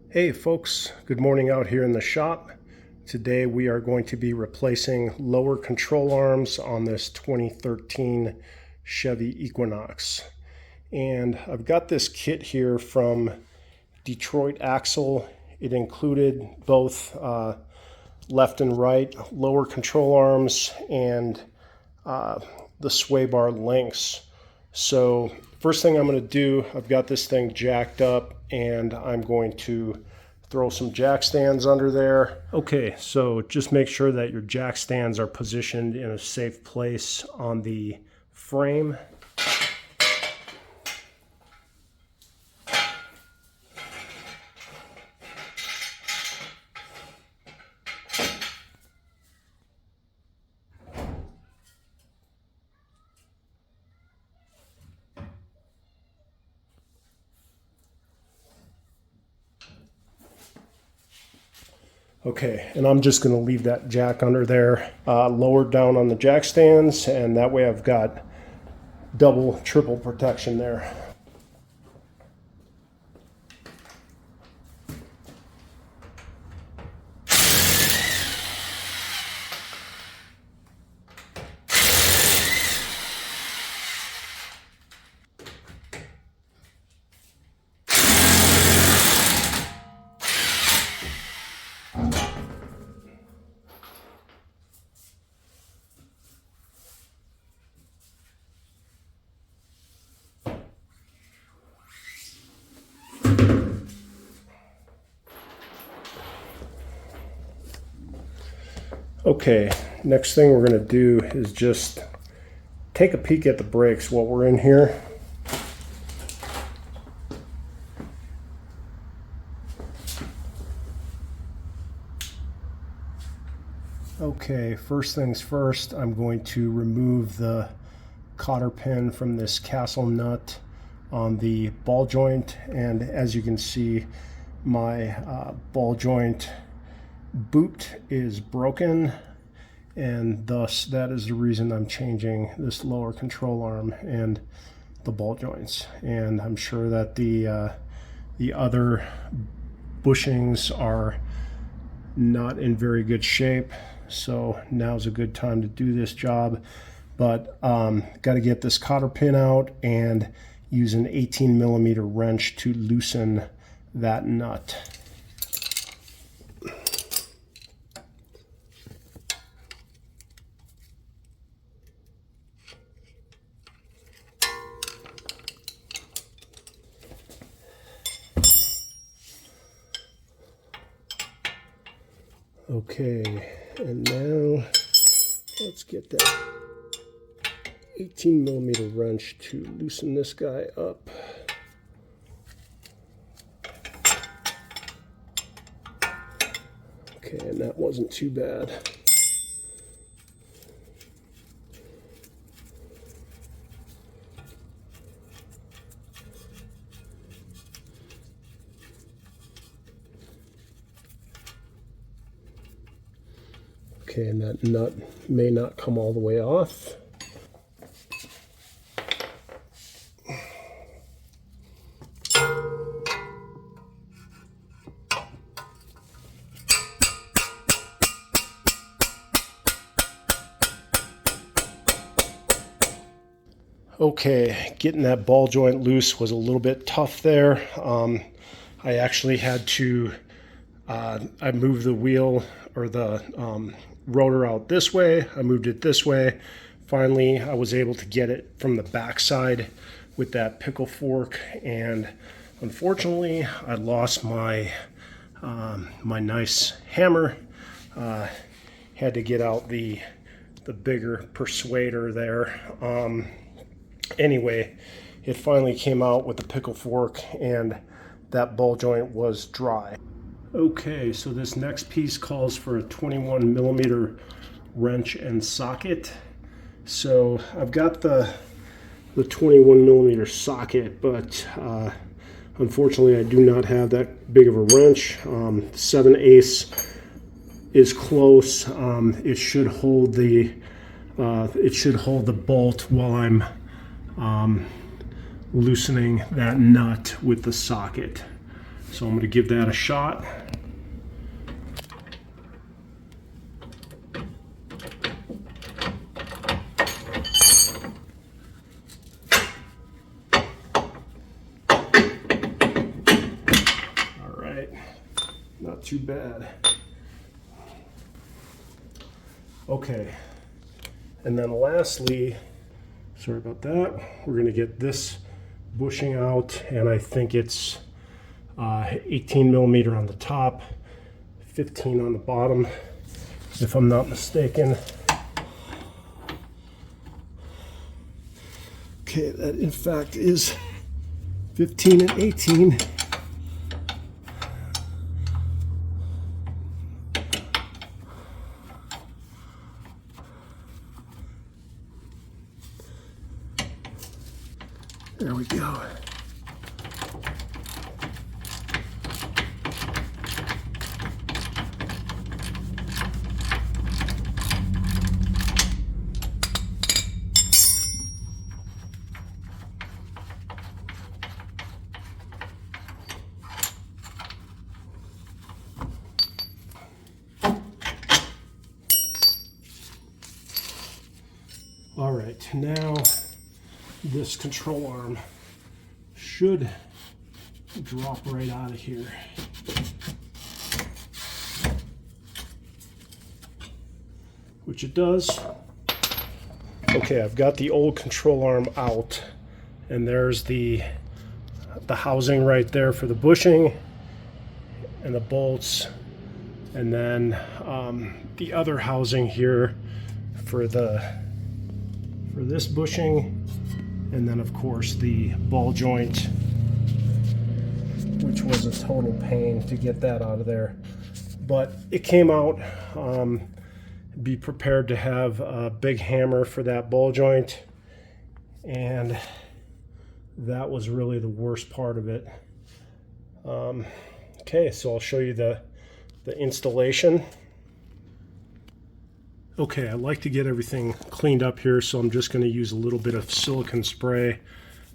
Hey folks, good morning out here in the shop. Today we are going to be replacing lower control arms on this 2013 Chevy Equinox. And I've got this kit here from Detroit Axle. It included both left and right lower control arms and the sway bar links. So first thing I'm going to do, I've got this thing jacked up and I'm going to throw some jack stands under there. Okay, so just make sure that your jack stands are positioned in a safe place on the frame. Okay, and I'm just going to leave that jack under there, lowered down on the jack stands, and that way I've got double, triple protection there. Okay, next thing we're going to do is just take a peek at the brakes while we're in here. Okay, first things first, I'm going to remove the cotter pin from this castle nut on the ball joint, and as you can see, my ball joint boot is broken, and thus that is the reason I'm changing this lower control arm and the ball joints. And I'm sure that the other bushings are not in very good shape, so now's a good time to do this job. But got to get this cotter pin out and use an 18mm wrench to loosen that nut. Okay, and now let's get that 18mm wrench to loosen this guy up. Okay, and that wasn't too bad. Okay, and that nut may not come all the way off. Okay, getting that ball joint loose was a little bit tough there. I actually had to, I moved the wheel or the rotor out this way. I moved it this way. Finally, I was able to get it from the backside with that pickle fork, and unfortunately, I lost my my nice hammer. Had to get out the bigger persuader there. Anyway, it finally came out with the pickle fork, and that ball joint was dry. Okay, so this next piece calls for a 21mm wrench and socket. So I've got the 21mm socket, but unfortunately I do not have that big of a wrench. 7/8 is close. It should hold the bolt while I'm loosening that nut with the socket. So I'm going to give that a shot. All right, not too bad. Okay, and then lastly, sorry about that, we're going to get this bushing out, and I think it's 18 millimeter on the top, 15 on the bottom, if I'm not mistaken. Okay, that in fact is 15 and 18. There we go. All right, now this control arm should drop right out of here. Which it does. Okay, I've got the old control arm out, and there's the housing right there for the bushing and the bolts, and then the other housing here for this bushing, and then of course the ball joint, which was a total pain to get that out of there, but it came out. Be prepared to have a big hammer for that ball joint, and that was really the worst part of it. Okay, so I'll show you the installation. Okay, I like to get everything cleaned up here, so I'm just going to use a little bit of silicone spray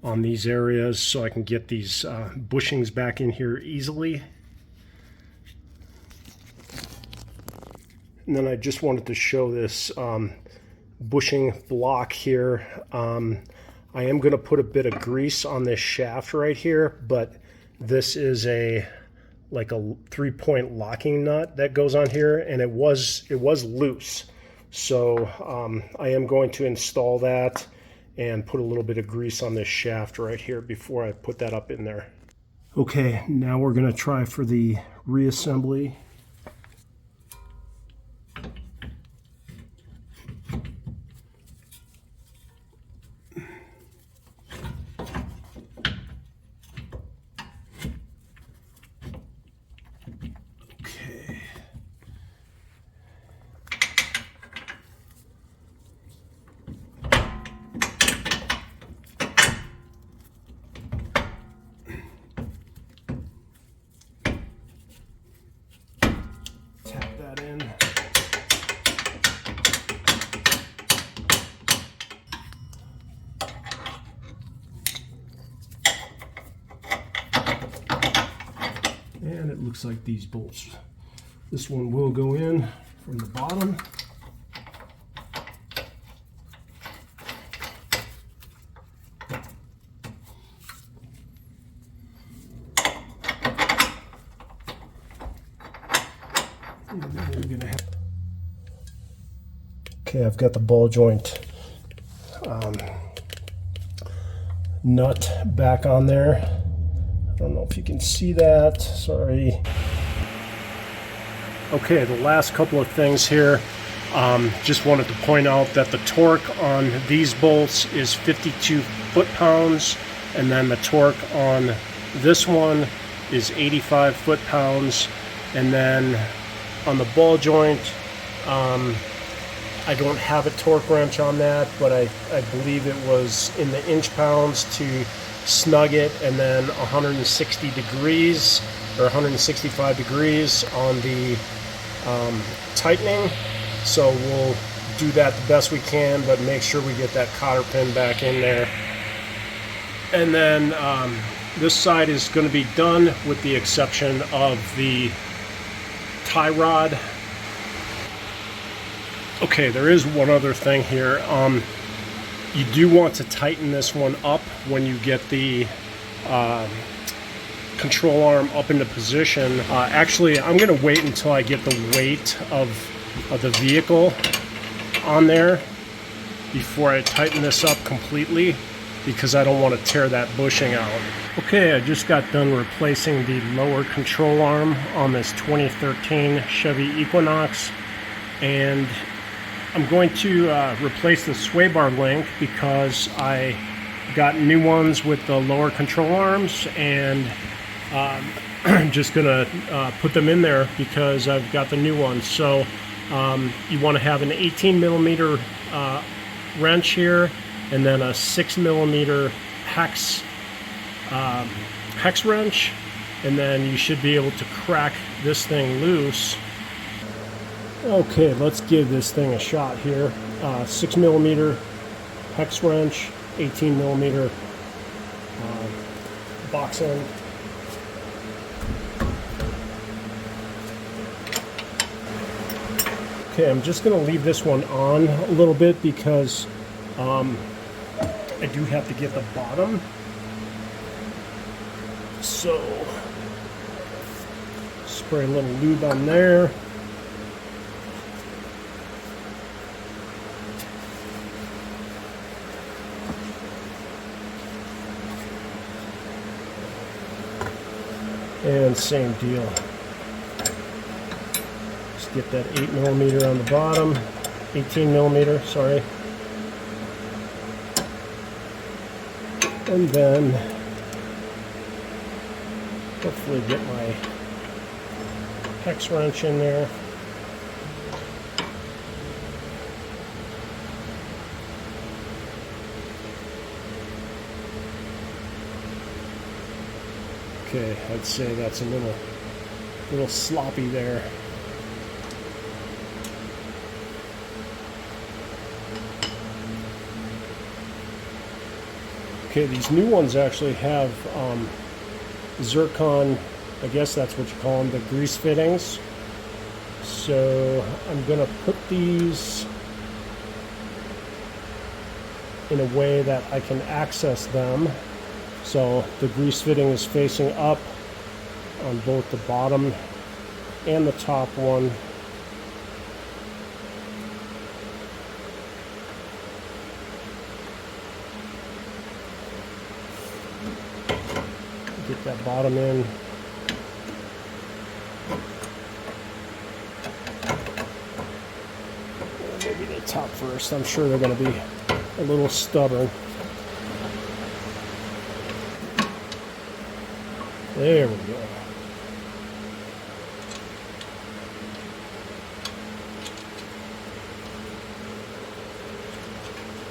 on these areas so I can get these bushings back in here easily. And then I just wanted to show this bushing block here. I am going to put a bit of grease on this shaft right here, but this is like a 3-point locking nut that goes on here, and it was loose. So I am going to install that and put a little bit of grease on this shaft right here before I put that up in there. Okay, now we're going to try for the reassembly. And it looks like these bolts, this one will go in from the bottom. And then we're gonna have... Okay, I've got the ball joint nut back on there. I don't know if you can see that, sorry. Okay, the last couple of things here. Just wanted to point out that the torque on these bolts is 52 foot-pounds, and then the torque on this one is 85 foot-pounds. And then on the ball joint, I don't have a torque wrench on that, but I believe it was in the inch-pounds to snug it, and then 160 degrees or 165 degrees on the tightening. So we'll do that the best we can, but make sure we get that cotter pin back in there. And then this side is going to be done with the exception of the tie rod. Okay, there is one other thing here. You do want to tighten this one up when you get the control arm up into position. Actually, I'm going to wait until I get the weight of the vehicle on there before I tighten this up completely, because I don't want to tear that bushing out. Okay, I just got done replacing the lower control arm on this 2013 Chevy Equinox, and I'm going to replace the sway bar link because I got new ones with the lower control arms, and I'm just gonna put them in there because I've got the new ones. So you want to have an 18 millimeter wrench here, and then a 6 millimeter hex wrench, and then you should be able to crack this thing loose. Okay, let's give this thing a shot here. 6 millimeter hex wrench, 18 millimeter box end. Okay, I'm just going to leave this one on a little bit because I do have to get the bottom. So, spray a little lube on there. And same deal. Just get that 8 millimeter on the bottom, 18 millimeter, sorry. And then hopefully get my hex wrench in there. Okay, I'd say that's a little sloppy there. Okay, these new ones actually have zircon, I guess that's what you call them, the grease fittings. So I'm going to put these in a way that I can access them. So the grease fitting is facing up on both the bottom and the top one. Get that bottom in. Maybe the top first. I'm sure they're going to be a little stubborn. There we go.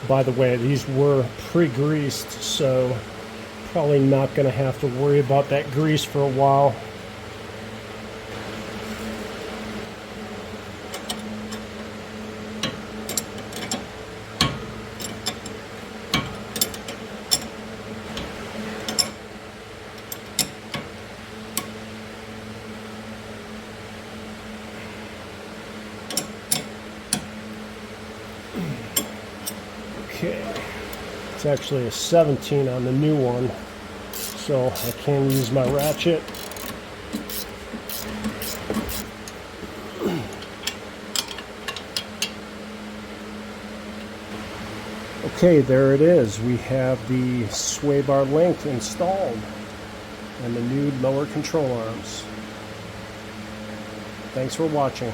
By the way, these were pre-greased, so probably not going to have to worry about that grease for a while. Okay, it's actually a 17 on the new one, so I can use my ratchet. Okay, there it is. We have the sway bar link installed and the new lower control arms. Thanks for watching.